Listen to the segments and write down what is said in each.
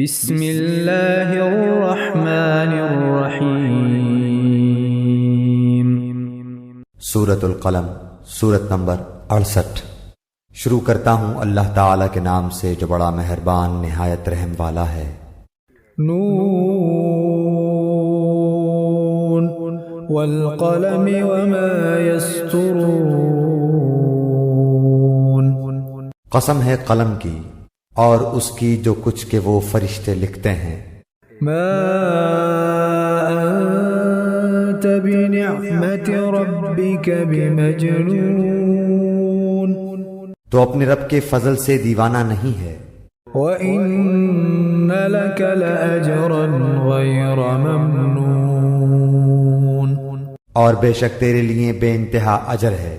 بسم اللہ الرحمن الرحیم۔ سورۃ القلم، سورت نمبر 68۔ شروع کرتا ہوں اللہ تعالیٰ کے نام سے جو بڑا مہربان نہایت رحم والا ہے۔ نون والقلم وما یسطرون۔ قسم ہے قلم کی اور اس کی جو کچھ کہ وہ فرشتے لکھتے ہیں۔ ما انت بنعمت ربک بمجنون۔ تو اپنے رب کے فضل سے دیوانہ نہیں ہے۔ وَإِنَّ لَكَ لَأَجْرًا غَيْرَ مَمْنُونٍ۔ اور بے شک تیرے لیے بے انتہا اجر ہے۔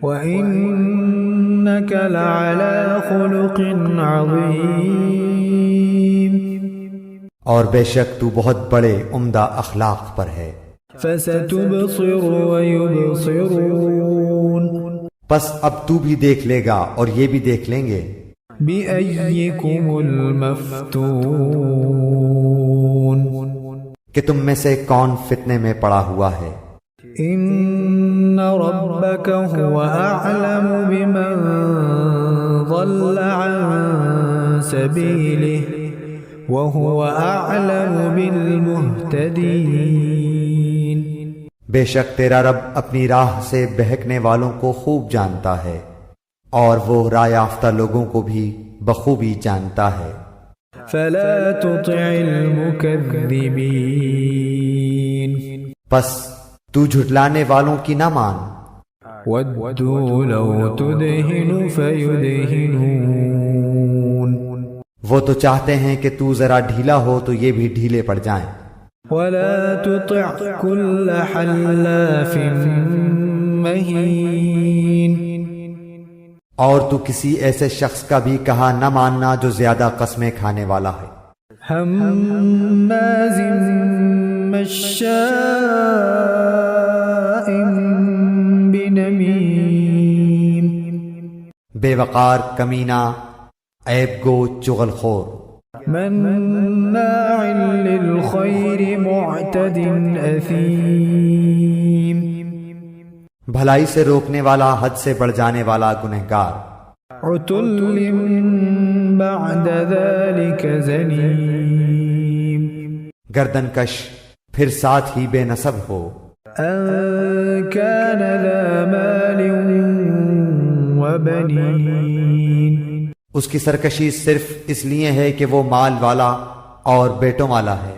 وَإِنَّكَ لَعَلَى خُلُقٍ عَظِيمٍ۔ اور بے شک تو بہت بڑے عمدہ اخلاق پر ہے۔ فَسَتُبْصِرُ وَيُبْصِرُونَ۔ پس اب تو بھی دیکھ لے گا اور یہ بھی دیکھ لیں گے۔ بِأَيِّكُمُ الْمَفْتُونُ۔ کہ تم میں سے کون فتنے میں پڑا ہوا ہے۔ ان ربک هو اعلم بمن ضل عن سبیلہ وهو اعلم بالمہتدین۔ بے شک تیرا رب اپنی راہ سے بہکنے والوں کو خوب جانتا ہے اور وہ راہ یافتہ لوگوں کو بھی بخوبی جانتا ہے۔ فلا تطع المکذبین۔ پس تو جھٹلانے والوں کی نہ مان۔ ودوا لو تدہن فیدہنون۔ وہ تو چاہتے ہیں کہ تو ذرا ڈھیلا ہو تو یہ بھی ڈھیلے پڑ جائیں۔ ولا تطع كل حلاف مہین۔ اور تو کسی ایسے شخص کا بھی کہا نہ ماننا جو زیادہ قسمیں کھانے والا ہے۔ ہماز مشاء بنمیم۔ بے وقار، کمینہ، عیب گو، چغل خور۔ مناع للخیر معتد اثیم۔ بھلائی سے روکنے والا، حد سے بڑھ جانے والا، گنہگار۔ عتل بعد ذلك زنیم۔ گردن کش، پھر ساتھ ہی بے نسب ہو۔ ان كان ذا مال وبنین۔ اس کی سرکشی صرف اس لیے ہے کہ وہ مال والا اور بیٹوں والا ہے۔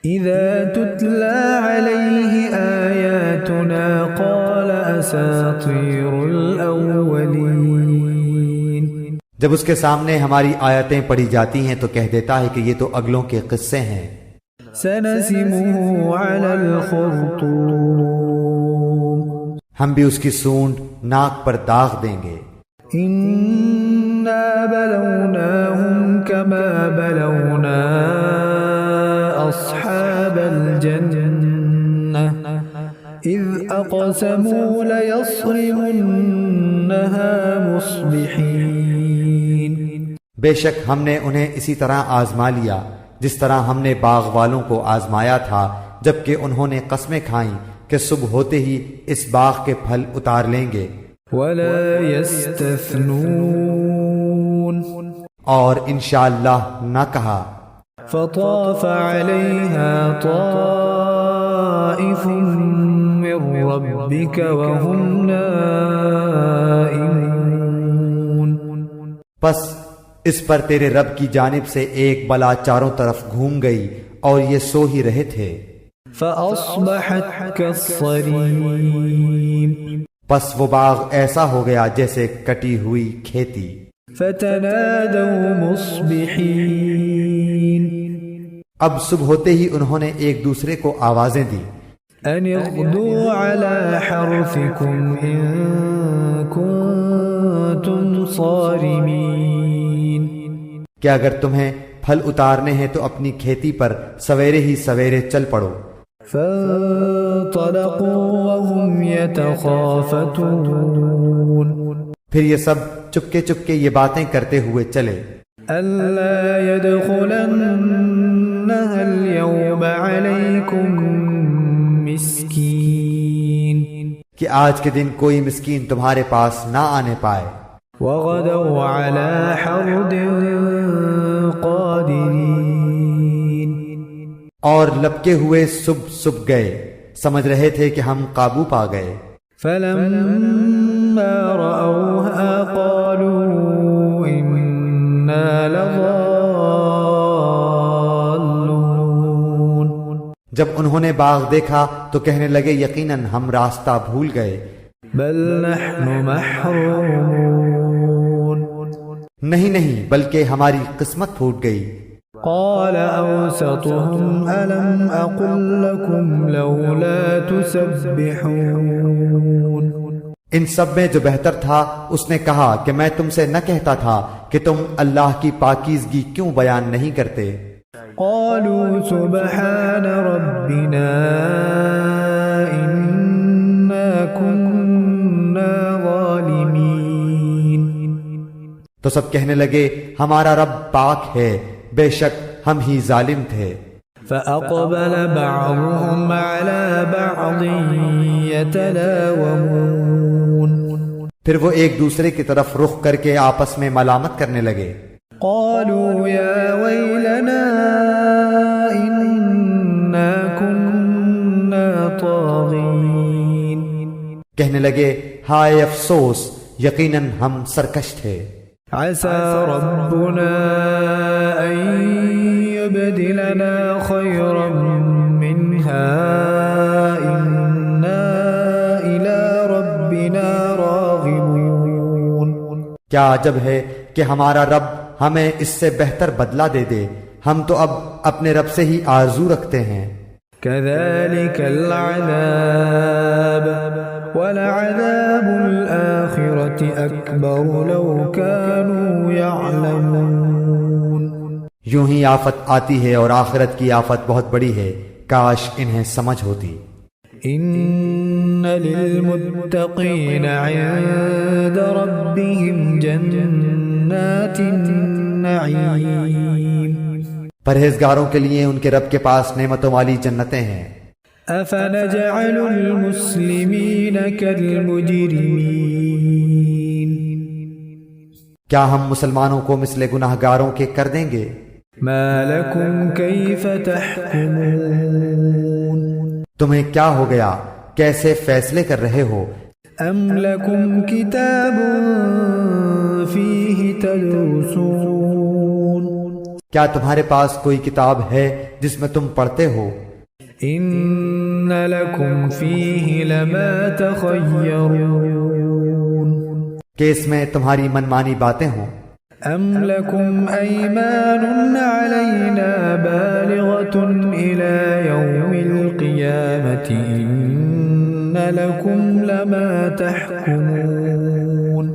اذا تتلى عليه آیاتنا قال اساطیر الاولین۔ جب اس کے سامنے ہماری آیتیں پڑھی جاتی ہیں تو کہہ دیتا ہے کہ یہ تو اگلوں کے قصے ہیں۔ سنسمه على الخرطوم۔ ہم بھی اس کی سونڈ ناک پر داغ دیں گے۔ انا بلوناهم كما بلونا اصحاب الجنة اذ اقسموا ليصرمنها مصبحين۔ بے شک ہم نے انہیں اسی طرح آزما لیا جس طرح ہم نے باغ والوں کو آزمایا تھا جبکہ انہوں نے قسمیں کھائیں کہ صبح ہوتے ہی اس باغ کے پھل اتار لیں گے۔ ولا يستثنون۔ اور انشاءاللہ نہ کہا۔ فطاف عليها طائف من ربك وهم نائمون۔ پس اس پر تیرے رب کی جانب سے ایک بلا چاروں طرف گھوم گئی اور یہ سو ہی رہے تھے۔ فأصبحت كالصريم۔ پس وہ باغ ایسا ہو گیا جیسے کٹی ہوئی کھیتی۔ فتنادوا مصبحين۔ اب صبح ہوتے ہی انہوں نے ایک دوسرے کو آوازیں دی۔ ان اغدوا على حرثكم ان كنتم صارمين۔ کہ اگر تمہیں پھل اتارنے ہیں تو اپنی کھیتی پر سویرے ہی سویرے چل پڑو۔ فانطلقوا وهم يتخافتون۔ پھر یہ سب چپکے چپکے یہ باتیں کرتے ہوئے چلے۔ ألا يدخلنها اليوم عليكم مسكين کہ آج کے دن کوئی مسکین تمہارے پاس نہ آنے پائے۔ وغدوا على حرد قادرين اور لپکے ہوئے صبح گئے، سمجھ رہے تھے کہ ہم قابو پا گئے۔ فلما رأوها قالوا إنا لضالون جب انہوں نے باغ دیکھا تو کہنے لگے یقیناً ہم راستہ بھول گئے۔ بل نحن محرومون نہیں بلکہ ہماری قسمت پھوٹ گئی۔ قال أوسطهم ألم أقل لكم لولا تسبحون ان سب میں جو بہتر تھا اس نے کہا کہ میں تم سے نہ کہتا تھا کہ تم اللہ کی پاکیزگی کیوں بیان نہیں کرتے؟ قالوا سبحان ربنا إنا كنا ظالمين تو سب کہنے لگے ہمارا رب پاک ہے، بے شک ہم ہی ظالم تھے۔ فأقبل بعضهم على بعض يتلاومون پھر وہ ایک دوسرے کی طرف رخ کر کے آپس میں ملامت کرنے لگے۔ قالوا يا ويلنا إنا كنا طاغين کہنے لگے ہائے افسوس، یقیناً ہم سرکش تھے۔ عسى ربنا أن يبدلنا خيرا منها إنا إلى ربنا راغبون کیا عجب ہے کہ ہمارا رب ہمیں اس سے بہتر بدلہ دے دے، ہم تو اب اپنے رب سے ہی آرزو رکھتے ہیں۔ كذلك العذاب ولعذاب الآخرة أكبر لو كانوا يعلمون یوں ہی آفت آتی ہے اور آخرت کی آفت بہت بڑی ہے، کاش انہیں سمجھ ہوتی۔ إن للمتقين عند ربهم جنات النعيم پرہیزگاروں کے لیے ان کے رب کے پاس نعمتوں والی جنتیں ہیں۔ أفنجعل المسلمين كالمجرمين کیا ہم مسلمانوں کو مثل گناہگاروں کے کر دیں گے؟ ما لكم كيف تحكمون تمہیں کیا ہو گیا، کیسے فیصلے کر رہے ہو؟ أم لكم كتاب فيه تدرسون کیا تمہارے پاس کوئی کتاب ہے جس میں تم پڑھتے ہو؟ إن لكم فيه لما تخيرون کہ اس میں تمہاری منمانی باتیں ہوں؟ أم لكم أيمان علينا بالغة إلى يوم القيامة إن لكم لما تحكمون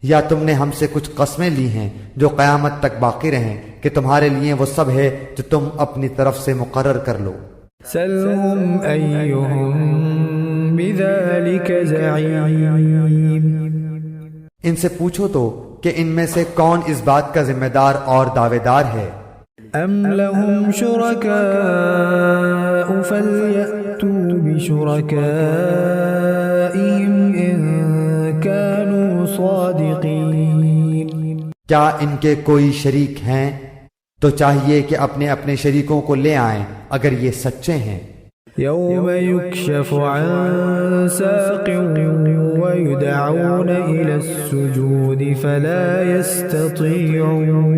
یا تم نے ہم سے کچھ قسمیں لی ہیں جو قیامت تک باقی رہیں کہ تمہارے لیے وہ سب ہے جو تم اپنی طرف سے مقرر کر لو؟ سلهم أيهم بذلك زعيم ان سے پوچھو تو کہ ان میں سے کون اس بات کا ذمہ دار اور دعوے دار ہے؟ أم لهم شركاء فليأتوا بشركائهم إن كانوا صادقين کیا ان کے کوئی شریک ہیں؟ تو چاہیے کہ اپنے اپنے شریکوں کو لے آئیں اگر یہ سچے ہیں۔ يوم يكشف عن ساق ويدعون إلى السجود فلا يستطيعون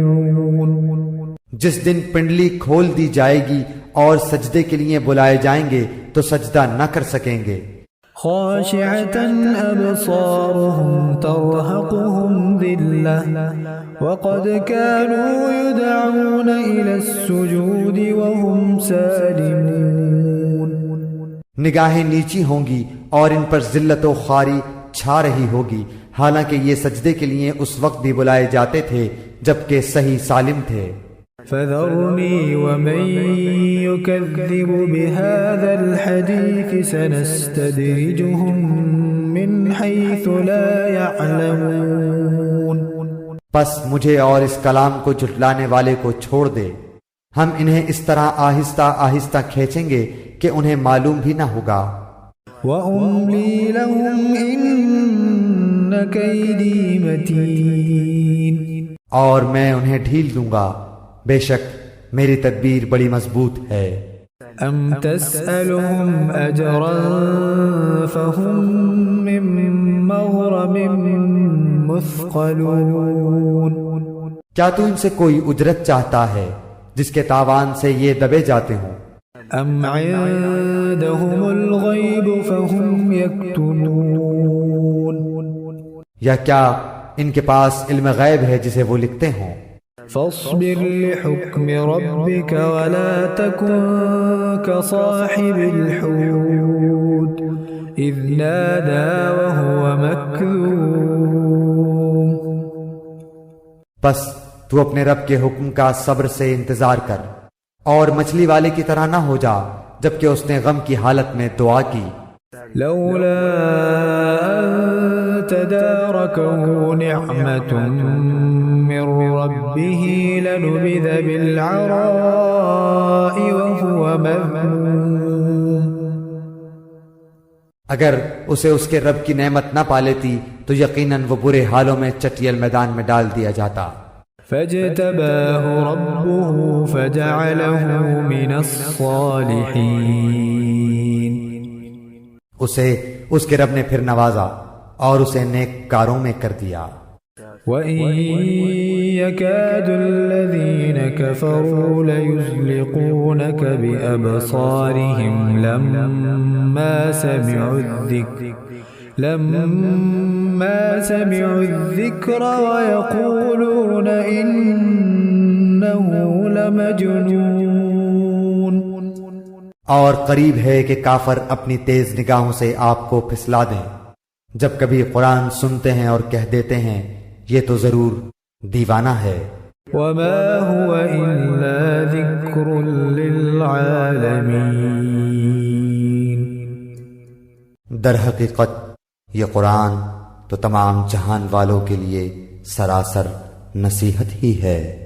جس دن پنڈلی کھول دی جائے گی اور سجدے کے لیے بلائے جائیں گے تو سجدہ نہ کر سکیں گے۔ خاشعة أبصارهم ترهقهم ذلة وقد كانوا يدعون إلى السجود وهم سالمون نگاہیں نیچی ہوں گی اور ان پر ذلت و خواری چھا رہی ہوگی، حالانکہ یہ سجدے کے لیے اس وقت بھی بلائے جاتے تھے جبکہ صحیح سالم تھے۔ فذرني ومن يكذب بهذا الحديث سنستدرجهم من حيث لا يعلمون پس مجھے اور اس کلام کو جھٹلانے والے کو چھوڑ دے، ہم انہیں اس طرح آہستہ آہستہ کھینچیں گے کہ انہیں معلوم بھی نہ ہوگا۔ وَأُمْلِي لَهُمْ إِنَّ كَيْدِي مَتِينٌ، اور میں انہیں ڈھیل دوں گا، بے شک میری تدبیر بڑی مضبوط ہے۔ أَمْ تَسْأَلُهُمْ أَجْرًا فَهُمْ مِنْ مَغْرَمٍ مُثْقَلُونَ، کیا تو ان سے کوئی اجرت چاہتا ہے جس کے تاوان سے یہ دبے جاتے ہوں؟ أَمْ عِندَهُمُ الْغَيْبُ فَهُمْ يَكْتُبُونَ، یا کیا ان کے پاس علم غیب ہے جسے وہ لکھتے ہوں؟ فاصبر لحكم ربك ولا تكن كصاحب الحوت إذ نادى وهو مكذوم، بس تو اپنے رب کے حکم کا صبر سے انتظار کر اور مچھلی والے کی طرح نہ ہو جا جبکہ اس نے غم کی حالت میں دعا کی۔ لولا أن تداركه نعمة من ربه لنبذ بالعراء وهو مذموم، اگر اسے اس کے رب کی نعمت نہ پا لیتی تو یقیناً وہ برے حالوں میں چٹیل میدان میں ڈال دیا جاتا۔ فاجتباه ربه فجعله من الصالحين، اسے اس کے رب نے پھر نوازا اور اسے نیک کاروں میں کر دیا۔ وَإِن يَكَادُ الَّذِينَ كَفَرُوا لَيُزْلِقُونَكَ بِأَبْصَارِهِمْ لَمَّا سَمِعُوا الذِّكْرَ وَيَقُولُونَ إِنَّهُ لَمَجْنُونٌ، اور قریب ہے کہ کافر اپنی تیز نگاہوں سے آپ کو پھسلا دیں جب کبھی قرآن سنتے ہیں اور کہہ دیتے ہیں یہ تو ضرور دیوانہ ہے۔ وَمَا هُوَ إِلَّا ذِكْرٌ لِّلْعَالَمِينَ، در حقیقت یہ قرآن تو تمام جہان والوں کے لیے سراسر نصیحت ہی ہے۔